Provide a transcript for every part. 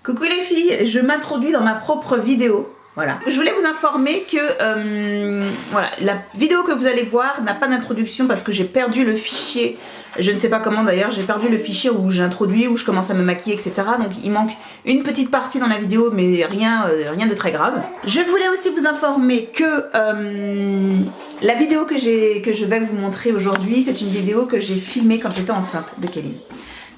Coucou les filles, je m'introduis dans ma propre vidéo. Voilà. Je voulais vous informer que voilà, la vidéo que vous allez voir n'a pas d'introduction parce que j'ai perdu le fichier. Je ne sais pas comment d'ailleurs, j'ai perdu le fichier où j'introduis, où je commence à me maquiller, etc. Donc il manque une petite partie dans la vidéo, mais rien de très grave. Je voulais aussi vous informer que la vidéo que je vais vous montrer aujourd'hui, c'est une vidéo que j'ai filmée quand j'étais enceinte de Kelly.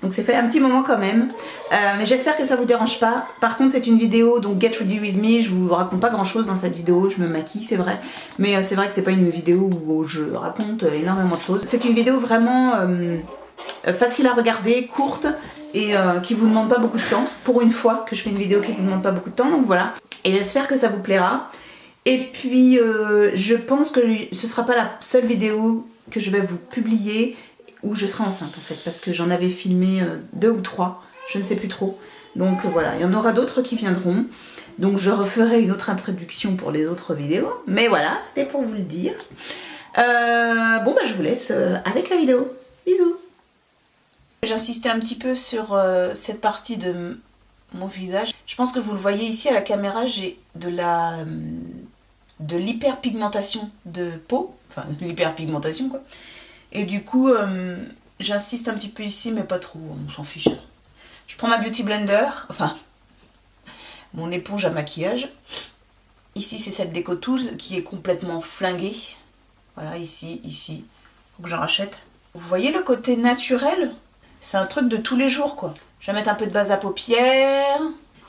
Donc c'est fait un petit moment quand même, mais j'espère que ça vous dérange pas. Par contre c'est une vidéo, donc get ready with me, je vous raconte pas grand chose dans cette vidéo, je me maquille c'est vrai, mais c'est vrai que c'est pas une vidéo où je raconte énormément de choses. C'est une vidéo vraiment facile à regarder, courte et qui vous demande pas beaucoup de temps, pour une fois que je fais une vidéo qui vous demande pas beaucoup de temps, donc voilà. Et j'espère que ça vous plaira. Et puis je pense que ce sera pas la seule vidéo que je vais vous publier où je serai enceinte en fait, parce que j'en avais filmé 2 ou 3, je ne sais plus trop. Donc voilà, il y en aura d'autres qui viendront. Donc je referai une autre introduction pour les autres vidéos. Mais voilà, c'était pour vous le dire. Bon bah je vous laisse avec la vidéo. Bisous. J'insistais un petit peu sur cette partie de mon visage. Je pense que vous le voyez ici à la caméra, j'ai de l'hyperpigmentation de peau. Enfin, de l'hyperpigmentation quoi. Et du coup, j'insiste un petit peu ici, mais pas trop, on s'en fiche. Je prends ma Beauty Blender, enfin, mon éponge à maquillage. Ici, c'est celle d'Eco Tools qui est complètement flinguée. Voilà, ici, faut que j'en rachète. Vous voyez le côté naturel? C'est un truc de tous les jours, quoi. Je vais mettre un peu de base à paupières.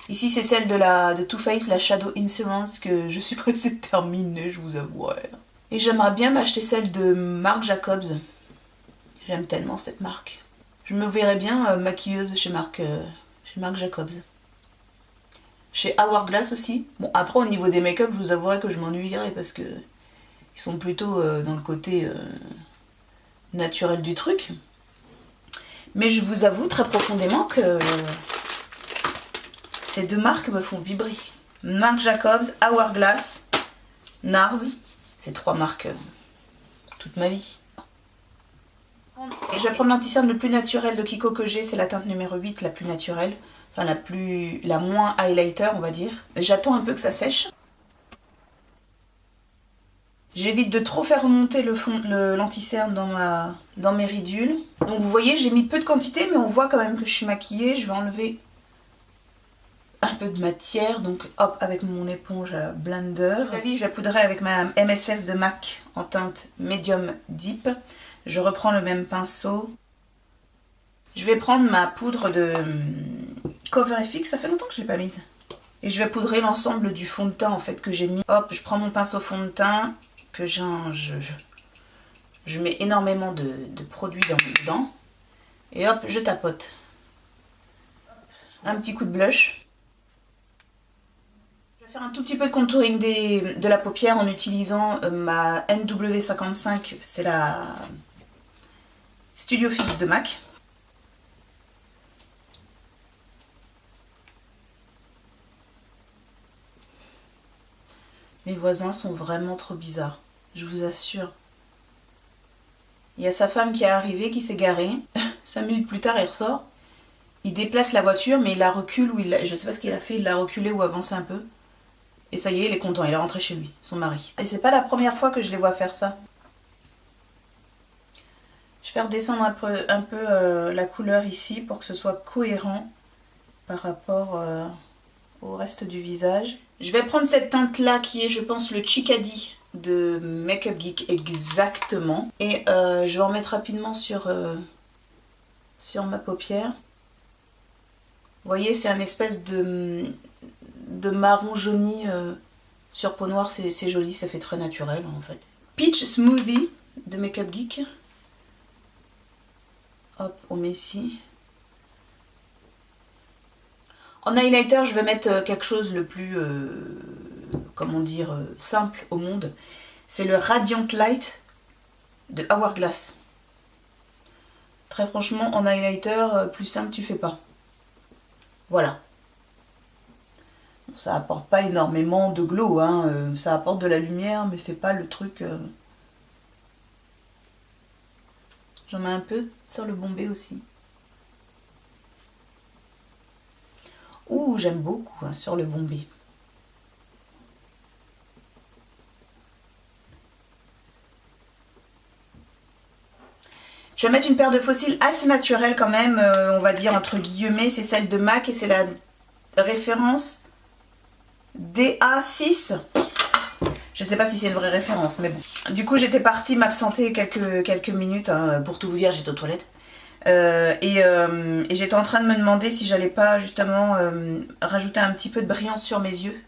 Ici, c'est celle de Too Faced, la Shadow Insurance, que je suis pressée de terminer, je vous avoue. Et j'aimerais bien m'acheter celle de Marc Jacobs. J'aime tellement cette marque. Je me verrais bien maquilleuse chez Marc Jacobs. Chez Hourglass aussi. Bon, après au niveau des make-up, je vous avouerai que je m'ennuierais parce que ils sont plutôt dans le côté naturel du truc. Mais je vous avoue très profondément que ces deux marques me font vibrer. Marc Jacobs, Hourglass, NARS. Ces 3 marques toute ma vie. Et je vais prendre l'anti-cerne le plus naturel de Kiko que j'ai, c'est la teinte numéro 8, la plus naturelle. Enfin la moins highlighter on va dire. J'attends un peu que ça sèche. J'évite de trop faire remonter l'anti-cerne dans mes ridules. Donc vous voyez j'ai mis peu de quantité mais on voit quand même que je suis maquillée. Je vais enlever un peu de matière, donc hop avec mon éponge à blender. Je vais poudrer avec ma MSF de MAC en teinte Medium Deep. Je reprends le même pinceau. Je vais prendre ma poudre de Cover FX, ça fait longtemps que je ne l'ai pas mise. Et je vais poudrer l'ensemble du fond de teint en fait que j'ai mis. Hop, je prends mon pinceau fond de teint, que je mets énormément de produits dedans. Et hop, je tapote. Un petit coup de blush. Je vais faire un tout petit peu de contouring de la paupière en utilisant ma NW55, c'est la Studio Fix de MAC. Mes voisins sont vraiment trop bizarres, je vous assure. Il y a sa femme qui est arrivée, qui s'est garée. 5 minutes plus tard, il ressort. Il déplace la voiture, mais il la recule ou je sais pas ce qu'il a fait, il l'a reculée ou avancé un peu. Et ça y est, il est content, il est rentré chez lui, son mari. Et c'est pas la première fois que je les vois faire ça. Je vais redescendre un peu la couleur ici pour que ce soit cohérent par rapport au reste du visage. Je vais prendre cette teinte là qui est je pense le Chicadi de Makeup Geek exactement. Et je vais en mettre rapidement sur ma paupière. Vous voyez c'est un espèce de marron jauni sur peau noire, c'est joli, ça fait très naturel en fait. Peach Smoothie de Makeup Geek. Hop, on met ici. En highlighter, je vais mettre quelque chose le plus, comment dire, simple au monde. C'est le Radiant Light de Hourglass. Très franchement, en highlighter, plus simple tu fais pas. Voilà. Bon, ça apporte pas énormément de glow, hein. Ça apporte de la lumière, mais c'est pas le truc... J'en mets un peu sur le bombé aussi. Ouh, Ouh, j'aime beaucoup hein, sur le bombé. Je vais mettre une paire de faux cils assez naturelle quand même, on va dire entre guillemets, c'est celle de MAC et c'est la référence DA6. Je sais pas si c'est une vraie référence, mais bon. Du coup, j'étais partie m'absenter quelques minutes, hein, pour tout vous dire, j'étais aux toilettes. Et j'étais en train de me demander si j'allais pas justement rajouter un petit peu de brillance sur mes yeux.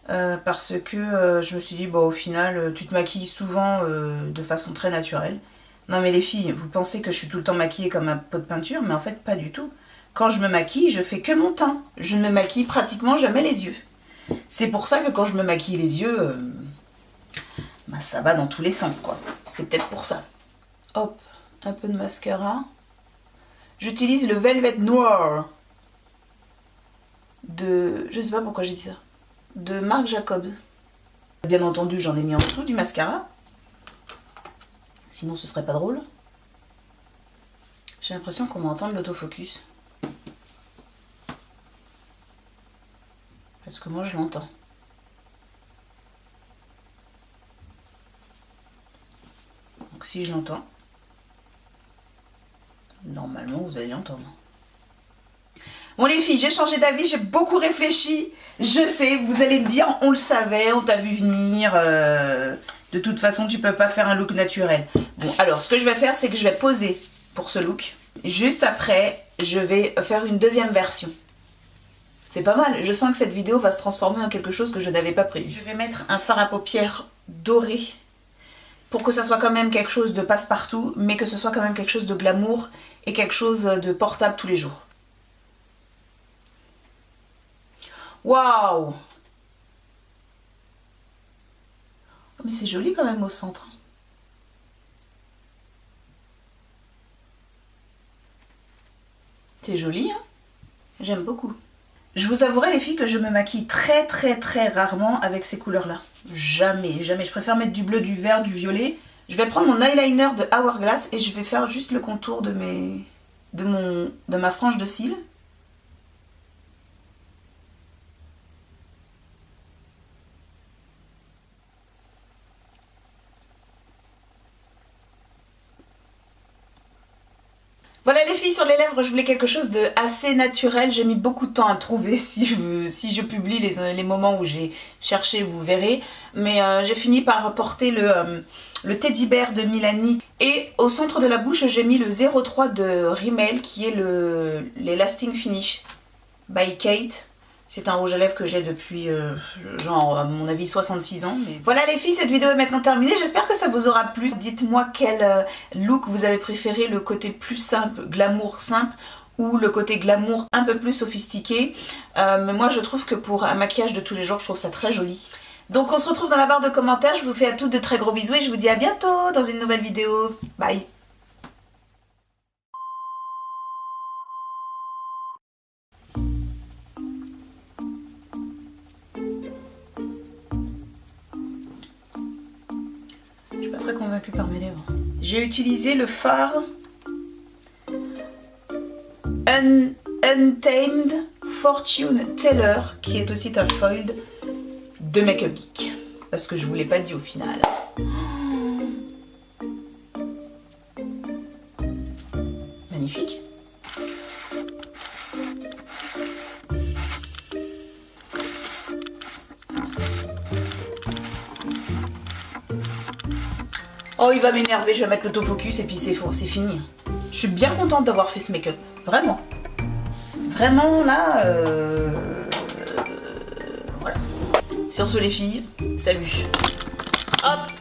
Parce que je me suis dit, bon, au final, tu te maquilles souvent de façon très naturelle. Non mais les filles, vous pensez que je suis tout le temps maquillée comme un pot de peinture, mais en fait pas du tout. Quand je me maquille, je fais que mon teint. Je ne me maquille pratiquement jamais les yeux. C'est pour ça que quand je me maquille les yeux, bah, ça va dans tous les sens quoi. C'est peut-être pour ça. Hop, un peu de mascara. J'utilise le Velvet Noir de... Je sais pas pourquoi j'ai dit ça. De Marc Jacobs. Bien entendu, j'en ai mis en dessous du mascara. Sinon, ce serait pas drôle. J'ai l'impression qu'on va entendre l'autofocus. Parce que moi, je l'entends. Donc, si je l'entends, normalement, vous allez l'entendre. Bon, les filles, j'ai changé d'avis, j'ai beaucoup réfléchi. Je sais, vous allez me dire, on le savait, on t'a vu venir... De toute façon, tu peux pas faire un look naturel. Bon, alors, ce que je vais faire, c'est que je vais poser pour ce look. Juste après, je vais faire une deuxième version. C'est pas mal. Je sens que cette vidéo va se transformer en quelque chose que je n'avais pas prévu. Je vais mettre un fard à paupières doré pour que ça soit quand même quelque chose de passe-partout, mais que ce soit quand même quelque chose de glamour et quelque chose de portable tous les jours. Waouh! Mais c'est joli quand même au centre. C'est joli, hein? J'aime beaucoup. Je vous avouerai les filles que je me maquille très rarement avec ces couleurs-là. Jamais, jamais. Je préfère mettre du bleu, du vert, du violet. Je vais prendre mon eyeliner de Hourglass et je vais faire juste le contour de ma frange de cils. Voilà les filles, sur les lèvres, je voulais quelque chose de assez naturel. J'ai mis beaucoup de temps à trouver. Si je publie les moments où j'ai cherché, vous verrez. Mais j'ai fini par porter le Teddy Bear de Milani. Et au centre de la bouche, j'ai mis le 03 de Rimmel, qui est les Lasting Finish by Kate. C'est un rouge à lèvres que j'ai depuis, genre, à mon avis, 66 ans. Mais... Voilà les filles, cette vidéo est maintenant terminée. J'espère que ça vous aura plu. Dites-moi quel look vous avez préféré, le côté plus simple, glamour simple, ou le côté glamour un peu plus sophistiqué. Mais moi, je trouve que pour un maquillage de tous les jours, je trouve ça très joli. Donc, on se retrouve dans la barre de commentaires. Je vous fais à toutes de très gros bisous et je vous dis à bientôt dans une nouvelle vidéo. Bye! Je suis pas très convaincue par mes lèvres. J'ai utilisé le fard Untamed Fortune Teller, qui est aussi un foiled de Make Up Geek. Parce que je vous l'ai pas dit au final. Magnifique. Oh, il va m'énerver, je vais mettre l'autofocus et puis c'est fini. Je suis bien contente d'avoir fait ce make-up. Vraiment. Vraiment, là... Voilà. Sur ce, les filles, salut. Hop.